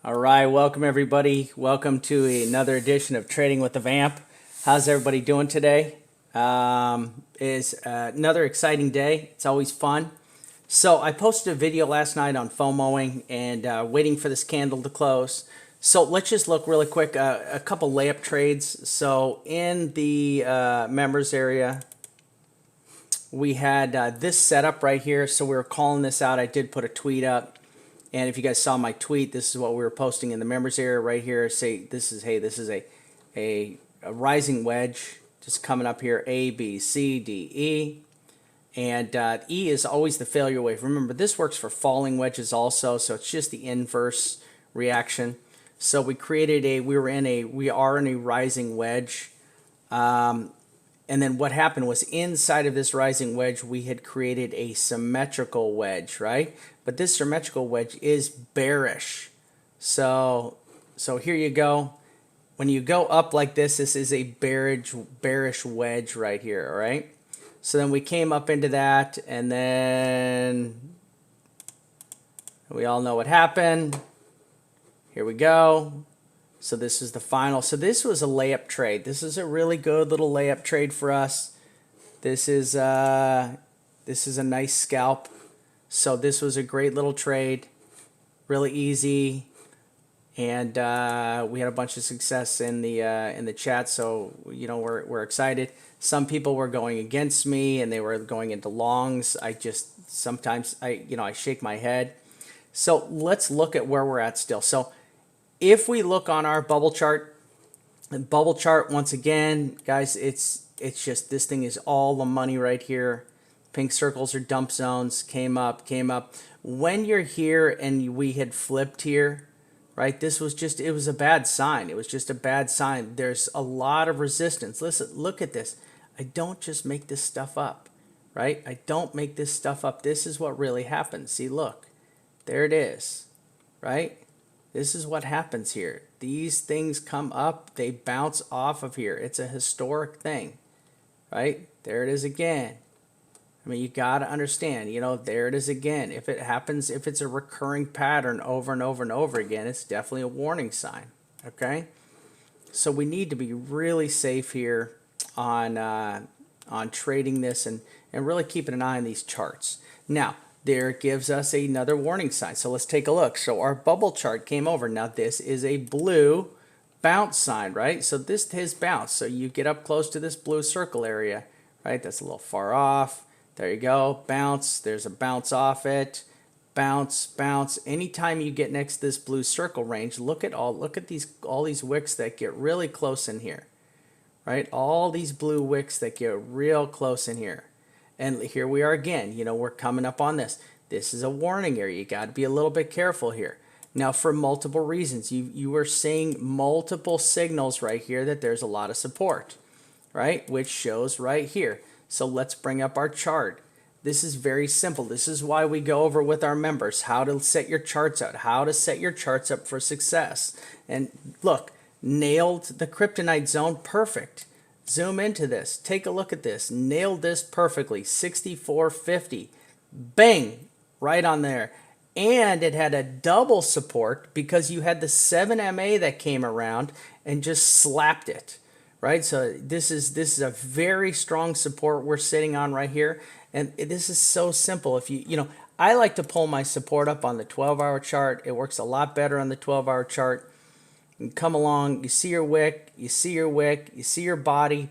All right, welcome everybody. Welcome to another edition of Trading with the Vamp. How's everybody doing today? Is another exciting day. It's always fun. So I posted a video last night on FOMOing and waiting for this candle to close. So let's just look really quick, a couple layup trades. So in the members area, we had this setup right here. So we were calling this out. I did put a tweet up. And if you guys saw my tweet, this is what we were posting in the members area right here. Say this is, hey, this is a rising wedge just coming up here, A, B, C, D, E. And E is always the failure wave. Remember, this works for falling wedges also, so it's just the inverse reaction. So we created we are in a rising wedge. And then what happened was inside of this rising wedge, we had created a symmetrical wedge, right? But this symmetrical wedge is bearish. So here you go. When you go up like this is a bearish wedge right here, all right? So then we came up into that, and then we all know what happened. Here we go. So this is the final. So this was a layup trade. This is a really good little layup trade for us. This is a nice scalp. So this was a great little trade, really easy, and we had a bunch of success in the chat. So we're excited. Some people were going against me and they were going into longs. I just sometimes I shake my head. So let's look at where we're at still. So if we look on our bubble chart once again, guys, it's just this thing is all the money right here. Pink circles are dump zones, came up. When you're here and we had flipped here, right, this was just, it was a bad sign. It was just a bad sign. There's a lot of resistance. Listen, look at this. I don't just make this stuff up, right? I don't make this stuff up. This is what really happens. See, look, there it is, right? This is what happens here. These things come up, they bounce off of here. It's a historic thing, right? There it is again. I mean, you got to understand, there it is again. If it happens, if it's a recurring pattern over and over and over again, it's definitely a warning sign, okay? So we need to be really safe here on trading this and really keeping an eye on these charts. Now, there gives us another warning sign. So let's take a look. So our bubble chart came over. Now this is a blue bounce sign, right? So this has bounced. So you get up close to this blue circle area, right? That's a little far off. There you go. Bounce. There's a bounce off it. Bounce, bounce. Anytime you get next to this blue circle range, look at all these wicks that get really close in here, right? All these blue wicks that get real close in here. And here we are again, we're coming up on this. This is a warning area. You got to be a little bit careful here. Now, for multiple reasons, you are seeing multiple signals right here that there's a lot of support, right? Which shows right here. So let's bring up our chart. This is very simple. This is why we go over with our members how to set your charts out, how to set your charts up for success. And look, nailed the kryptonite zone, perfect. Zoom into this. Take a look at this. Nailed this perfectly. 64.50. Bang! Right on there. And it had a double support because you had the 7MA that came around and just slapped it. Right? So this is a very strong support we're sitting on right here. And this is so simple. If I like to pull my support up on the 12-hour chart. It works a lot better on the 12-hour chart. You come along, you see your wick, you see your body,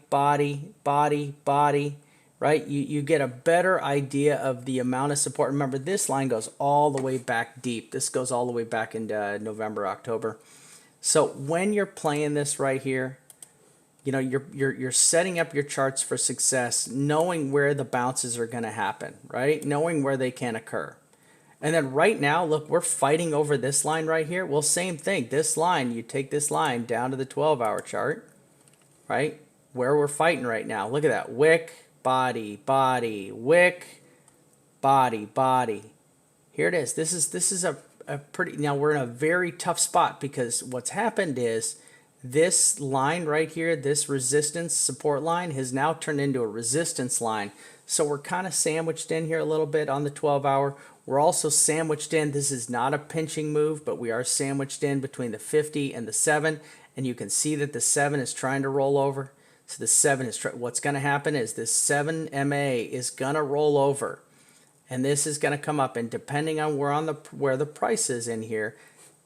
right? You get a better idea of the amount of support. Remember, this line goes all the way back deep. This goes all the way back into November, October. So when you're playing this right here, you're setting up your charts for success, knowing where the bounces are going to happen, right? Knowing where they can occur. And then right now, look, we're fighting over this line right here. Well, same thing. This line, you take this line down to the 12-hour chart, right? Where we're fighting right now. Look at that. Wick, body, wick, body. Here it is. This is a pretty, now we're in a very tough spot because what's happened is this line right here, this resistance support line has now turned into a resistance line. So we're kind of sandwiched in here a little bit on the 12-hour. We're also sandwiched in. This is not a pinching move, but we are sandwiched in between the 50 and the 7. And you can see that the 7 is trying to roll over. So the 7 is what's going to happen is this 7 MA is going to roll over. And this is going to come up. And depending on where the price is in here,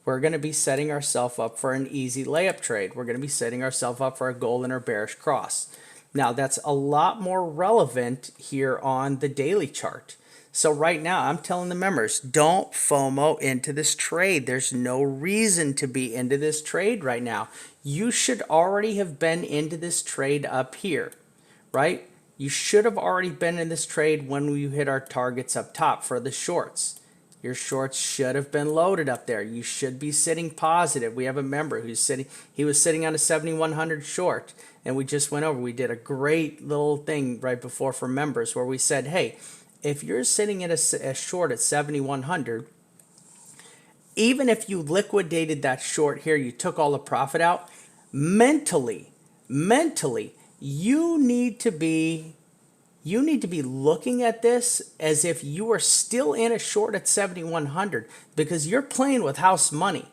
we're going to be setting ourselves up for an easy layup trade. We're going to be setting ourselves up for a golden or bearish cross. Now, that's a lot more relevant here on the daily chart. So right now, I'm telling the members, don't FOMO into this trade. There's no reason to be into this trade right now. You should already have been into this trade up here, right? You should have already been in this trade when we hit our targets up top for the shorts. Your shorts should have been loaded up there. You should be sitting positive. We have a member who's sitting, he was sitting on a 7,100 short, and we just went over. We did a great little thing right before for members where we said, hey, if you're sitting at a short at 7,100, even if you liquidated that short here, you took all the profit out, mentally, you need to be looking at this as if you are still in a short at 7,100 because you're playing with house money.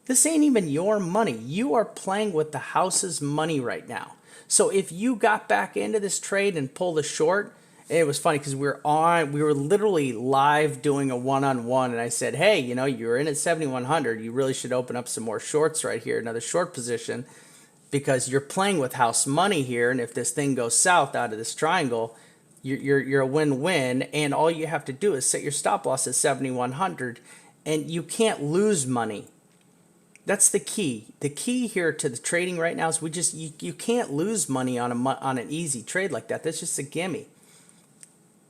This ain't even your money. You are playing with the house's money right now. So if you got back into this trade and pulled a short, it was funny because we were literally live doing a one-on-one, and I said, hey, you know, you're in at 7,100. You really should open up some more shorts right here, another short position, because you're playing with house money here, and if this thing goes south out of this triangle, you're a win-win, and all you have to do is set your stop loss at 7,100, and you can't lose money. That's the key. The key here to the trading right now is you can't lose money on an easy trade like that. That's just a gimme.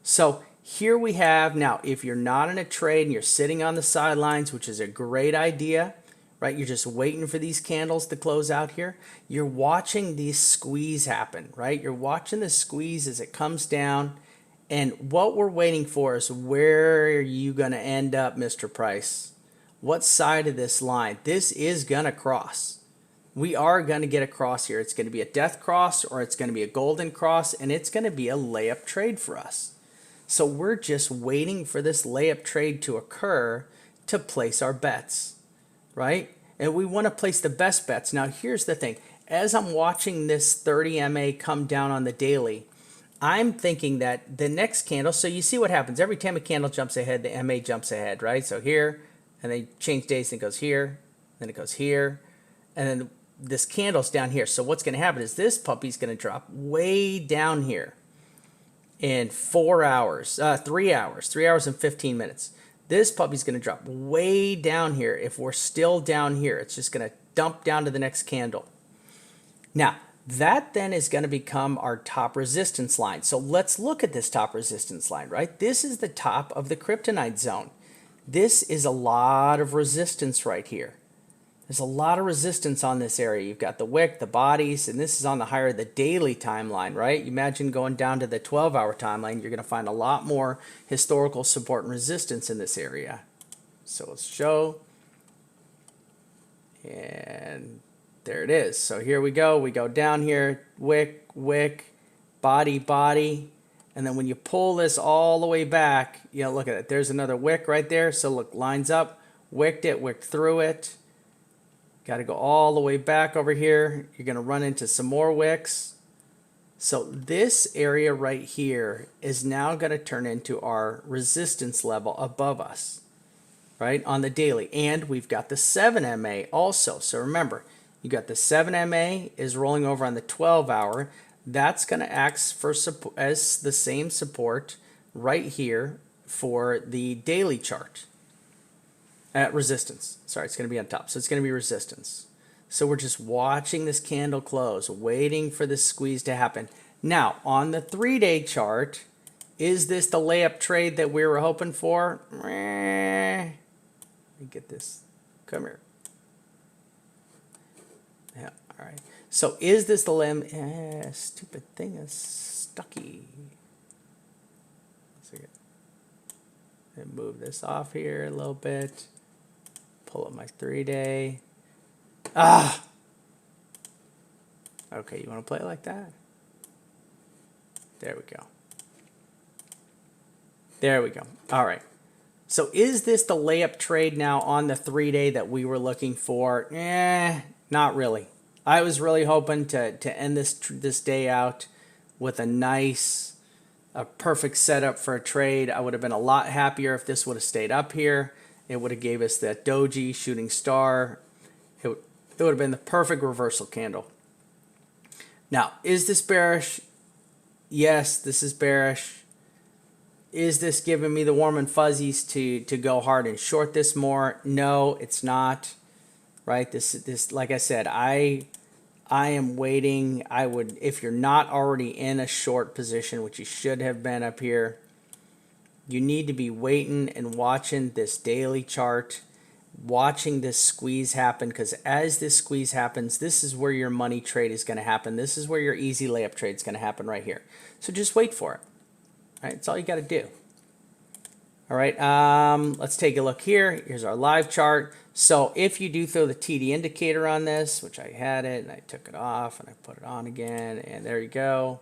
So here we have now, if you're not in a trade and you're sitting on the sidelines, which is a great idea, right? You're just waiting for these candles to close out here. You're watching these squeeze happen, right? You're watching the squeeze as it comes down. And what we're waiting for is, where are you going to end up, Mr. Price? What side of this line? This is going to cross. We are going to get a cross here. It's going to be a death cross, or it's going to be a golden cross, and it's going to be a layup trade for us. So we're just waiting for this layup trade to occur to place our bets, right? And we want to place the best bets. Now, here's the thing. As I'm watching this 30 MA come down on the daily, I'm thinking that the next candle, so you see what happens. Every time a candle jumps ahead, the MA jumps ahead, right? So here, and they change days, and it goes here, then it goes here, and then this candle's down here. So what's going to happen is this puppy's going to drop way down here in 4 hours, 3 hours, 3 hours and 15 minutes. This puppy's going to drop way down here. If we're still down here, it's just going to dump down to the next candle. Now, that then is going to become our top resistance line. So let's look at this top resistance line, right? This is the top of the kryptonite zone. This is a lot of resistance right here. There's a lot of resistance on this area. You've got the wick, the bodies, and this is on the higher the daily timeline, right? You imagine going down to the 12-hour timeline, you're going to find a lot more historical support and resistance in this area. So let's show. And there it is. So here we go. We go down here, wick, wick, body, body. And then when you pull this all the way back, you know, look at it. There's another wick right there. So look, lines up, wicked it, wicked through it. Got to go all the way back over here. You're going to run into some more wicks. So this area right here is now going to turn into our resistance level above us, right, on the daily. And we've got the 7 MA also. So remember, you got the 7 MA is rolling over on the 12-hour. That's going to act for as the same support right here for the daily chart. At resistance. Sorry, it's going to be on top. So it's going to be resistance. So we're just watching this candle close, waiting for this squeeze to happen. Now, on the 3-day chart, is this the layup trade that we were hoping for? Let me get this. Come here. Yeah, all right. So is this the stupid thing is stucky. Let's see it. And move this off here a little bit. Pull up my 3-day. Ah! Okay, you want to play it like that? There we go. There we go. All right. So is this the layup trade now on the 3-day that we were looking for? Not really. I was really hoping to end this day out with a perfect setup for a trade. I would have been a lot happier if this would have stayed up here. It would have gave us that doji, shooting star. It would have been the perfect reversal candle. Now, is this bearish? Yes, this is bearish. Is this giving me the warm and fuzzies to go hard and short this more? No, it's not. Right? This like I said, I am waiting. I would, if you're not already in a short position, which you should have been up here, you need to be waiting and watching this daily chart, watching this squeeze happen, because as this squeeze happens, this is where your money trade is going to happen. This is where your easy layup trade is going to happen right here. So just wait for it. All right, that's all you got to do. All right, let's take a look here. Here's our live chart. So if you do throw the TD indicator on this, which I had it and I took it off and I put it on again, and there you go.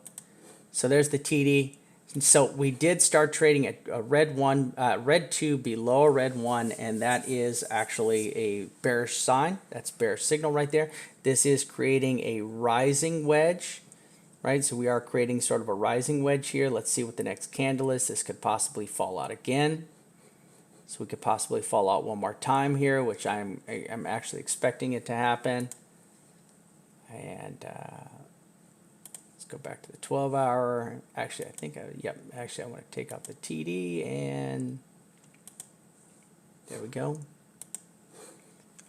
So there's the TD. And so we did start trading at a red 2 below a red 1, and that is actually a bearish sign. That's bearish signal right there. This is creating a rising wedge. Right, so we are creating sort of a rising wedge here. Let's see what the next candle is. This could possibly fall out again. So we could possibly fall out one more time here, which I'm actually expecting it to happen. And let's go back to the 12-hour. Actually, I think, actually I want to take out the TD, and there we go.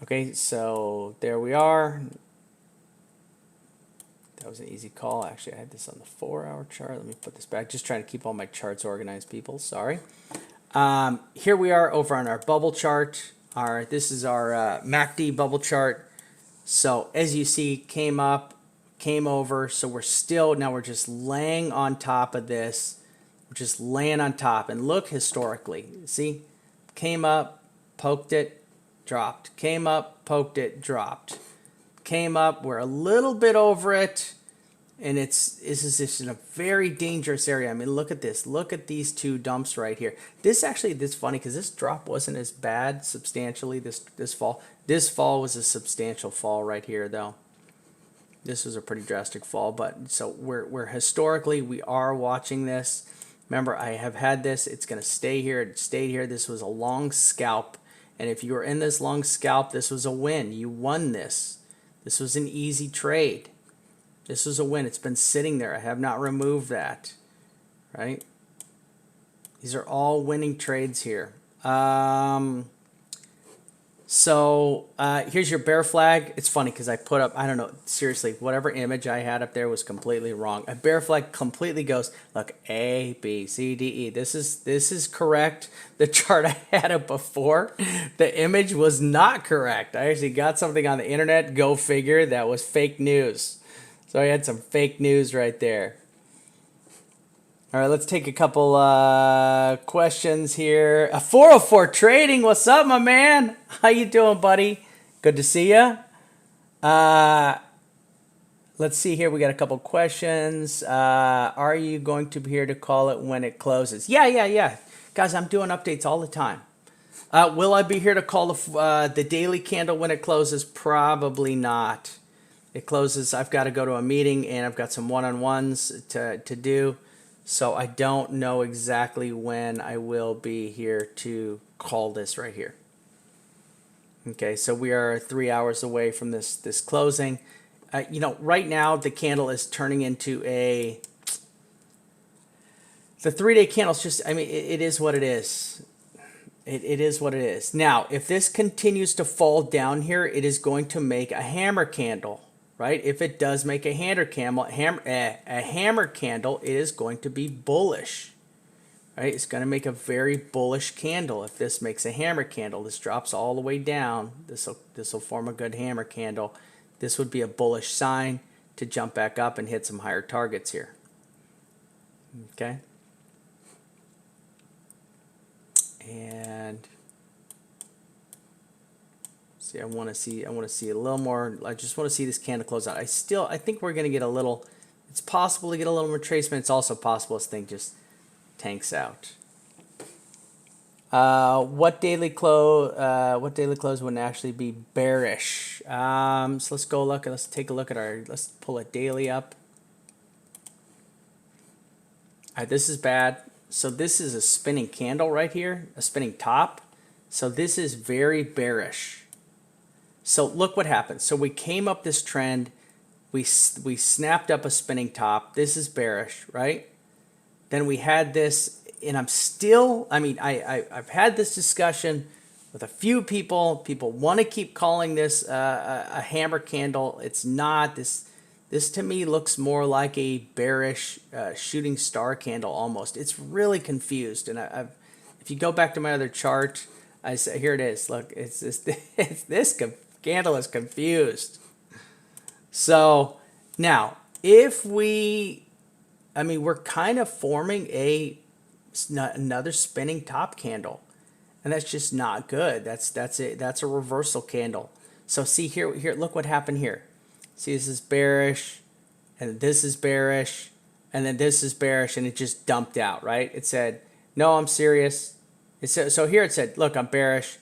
Okay, so there we are. That was an easy call. Actually, I had this on the 4-hour chart. Let me put this back. Just trying to keep all my charts organized, people. Sorry. Here we are over on our bubble chart. This is our MACD bubble chart. So as you see, came up, came over. So we're just laying on top of this. We're just laying on top. And look historically. See? Came up, poked it, dropped. Came up, poked it, dropped. Came up, we're a little bit over it, and this is just in a very dangerous area. I mean, look at this. Look at these two dumps right here. This funny because this drop wasn't as bad substantially this fall. This fall was a substantial fall right here, though. This was a pretty drastic fall, but so we're historically we are watching this. Remember, I have had this. It's going to stay here. It stayed here. This was a long scalp, and if you were in this long scalp, this was a win. You won this. This was an easy trade. This was a win. It's been sitting there. I have not removed that. Right? These are all winning trades here. So here's your bear flag. It's funny because I put up, I don't know, seriously, whatever image I had up there was completely wrong. A bear flag completely goes, look, A, B, C, D, E. This is correct. The chart I had up before, the image was not correct. I actually got something on the internet, go figure, that was fake news. So I had some fake news right there. All right, let's take a couple questions here. 404 Trading, what's up, my man? How you doing, buddy? Good to see you. Let's see here. We got a couple questions. Are you going to be here to call it when it closes? Yeah. Guys, I'm doing updates all the time. Will I be here to call the daily candle when it closes? Probably not. It closes. I've got to go to a meeting, and I've got some one-on-ones to do. So I don't know exactly when I will be here to call this right here. Okay, so we are 3 hours away from this closing. Right now the candle is turning into the 3-day candle's just, I mean, it is what it is. It is what it is. Now, if this continues to fall down here, it is going to make a hammer candle. Right? If it does make a hammer candle, it is going to be bullish. Right? It's going to make a very bullish candle if this makes a hammer candle. This drops all the way down. This will form a good hammer candle. This would be a bullish sign to jump back up and hit some higher targets here. Okay? And see, I want to see a little more. I just want to see this candle close out. I think we're going to get a little. It's possible to get a little retracement. It's also possible this thing just tanks out. What daily close? What daily close wouldn't actually be bearish? So let's go look. Let's take a look at our. Let's pull a daily up. All right, this is bad. So this is a spinning candle right here, a spinning top. So this is very bearish. So look what happened. So we came up this trend. We snapped up a spinning top. This is bearish, right? Then we had this, and I'm still, I mean, I've had this discussion with a few people. People want to keep calling this a hammer candle. It's not. This to me looks more like a bearish shooting star candle almost. It's really confused. And if you go back to my other chart, I say, here it is. Look, it's this candle is confused. So now, if we, I mean, we're kind of forming another spinning top candle, and that's just not good. That's it. That's a reversal candle. So see here, look what happened here. See, this is bearish, and this is bearish, and then this is bearish, and it just dumped out, right? It said, no, I'm serious. It said, so here it said, look, I'm bearish.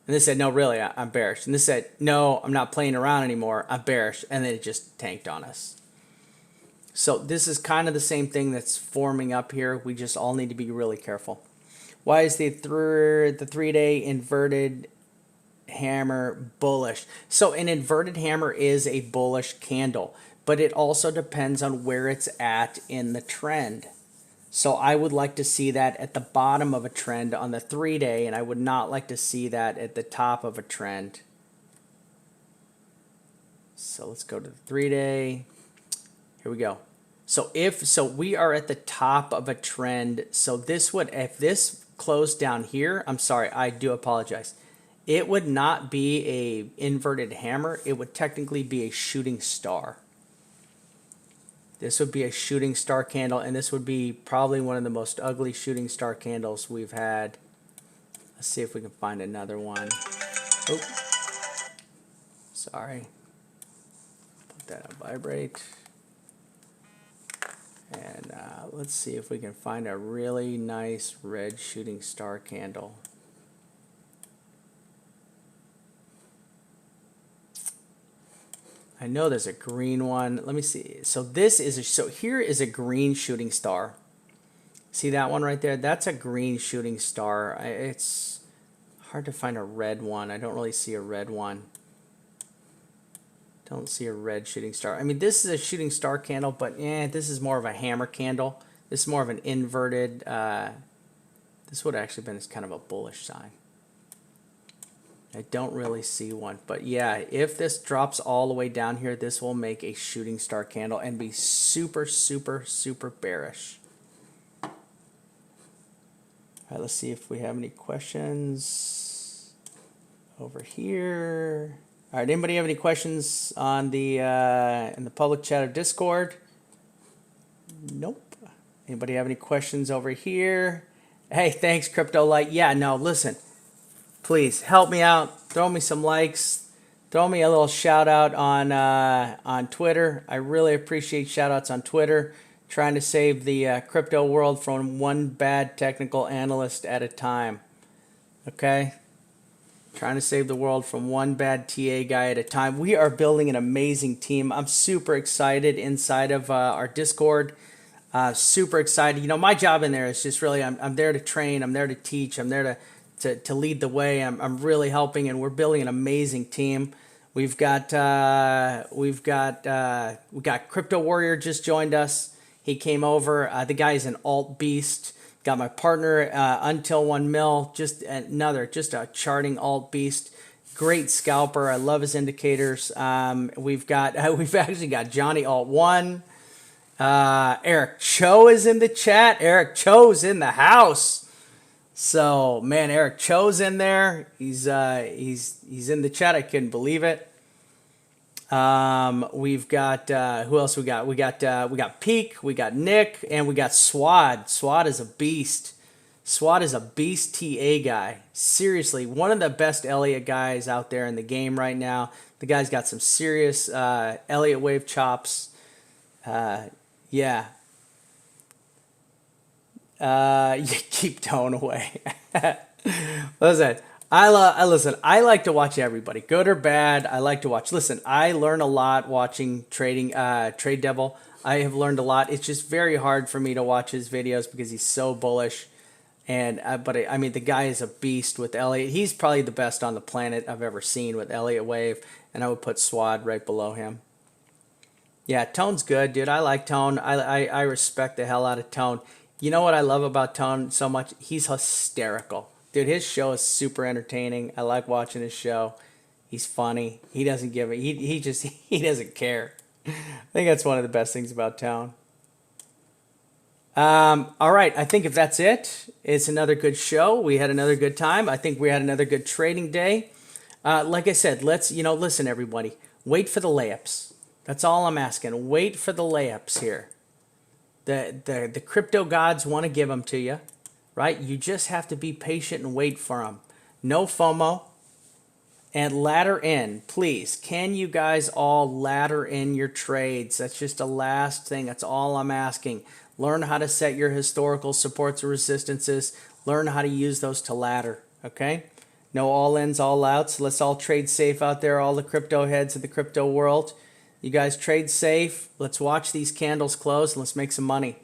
And this said, no, really, I'm bearish. And this said, no, I'm not playing around anymore. I'm bearish. And then it just tanked on us. So this is kind of the same thing that's forming up here. We just all need to be really careful. Why is the 3-day inverted hammer bullish? So an inverted hammer is a bullish candle, but it also depends on where it's at in the trend. So I would like to see that at the bottom of a trend on the 3-day, and I would not like to see that at the top of a trend. So let's go to the 3-day. Here we go. So we are at the top of a trend. So this would, if this closed down here, I'm sorry, I do apologize. It would not be a inverted hammer. It would technically be a shooting star. This would be a shooting star candle, and this would be probably one of the most ugly shooting star candles we've had. Let's see if we can find another one. Oh, sorry. Put that on vibrate. And let's see if we can find a really nice red shooting star candle. I know there's a green one. Let me see. So this is so here is a green shooting star. See that one right there? That's a green shooting star. It's hard to find a red one. I don't really see a red one. Don't see a red shooting star. I mean, this is a shooting star candle, but this is more of a hammer candle. This is more of an inverted. This would have actually been kind of a bullish sign. I don't really see one, but yeah, if this drops all the way down here, this will make a shooting star candle and be super, super, super bearish. All right, let's see if we have any questions over here. All right, anybody have any questions on the in the public chat or Discord? Nope. Anybody have any questions over here? Hey, thanks, Crypto Light. Yeah, no, listen. Please help me out. Throw me some likes. Throw me a little shout out on Twitter. I really appreciate shout outs on Twitter. Trying to save the crypto world from one bad technical analyst at a time. Okay? Trying to save the world from one bad TA guy at a time. We are building an amazing team. I'm super excited inside of our Discord. Super excited. You know, my job in there is just really, I'm there to train. I'm there to teach. I'm there to lead the way. I'm really helping, and we're building an amazing team. We got Crypto Warrior just joined us. He came over. The guy is an alt beast. Got my partner Until 1 Mil, just a charting alt beast. Great scalper. I love his indicators. We've actually got Johnny Alt 1. Eric Cho is in the chat. Eric Cho's in the house. So man, Eric Cho's in there. He's in the chat. I couldn't believe it. We've got who else we got? We got Peak, we got Nick, and we got Swad. Swad is a beast. Swad is a beast TA guy. Seriously, one of the best Elliott guys out there in the game right now. The guy's got some serious Elliott wave chops. Yeah. You keep towing away. Listen, listen. I like to watch everybody, good or bad. I like to watch. Listen, I learn a lot watching Trade Devil. I have learned a lot. It's just very hard for me to watch his videos because he's so bullish. And I mean, the guy is a beast with Elliott. He's probably the best on the planet I've ever seen with Elliott Wave, and I would put Swad right below him. Yeah, Tone's good, dude. I like Tone. I respect the hell out of Tone. You know what I love about Tone so much? He's hysterical. Dude, his show is super entertaining. I like watching his show. He's funny. He doesn't give a he just he doesn't care. I think that's one of the best things about Tone. All right, I think if that's it, it's another good show. We had another good time. I think we had another good trading day. Like I said, let's listen, everybody. Wait for the layups. That's all I'm asking. Wait for the layups here. The crypto gods want to give them to you, right? You just have to be patient and wait for them. No FOMO. And ladder in, please. Can you guys all ladder in your trades? That's just a last thing. That's all I'm asking. Learn how to set your historical supports and resistances. Learn how to use those to ladder, okay? No all ins, all outs. Let's all trade safe out there, all the crypto heads of the crypto world. You guys trade safe. Let's watch these candles close and let's make some money.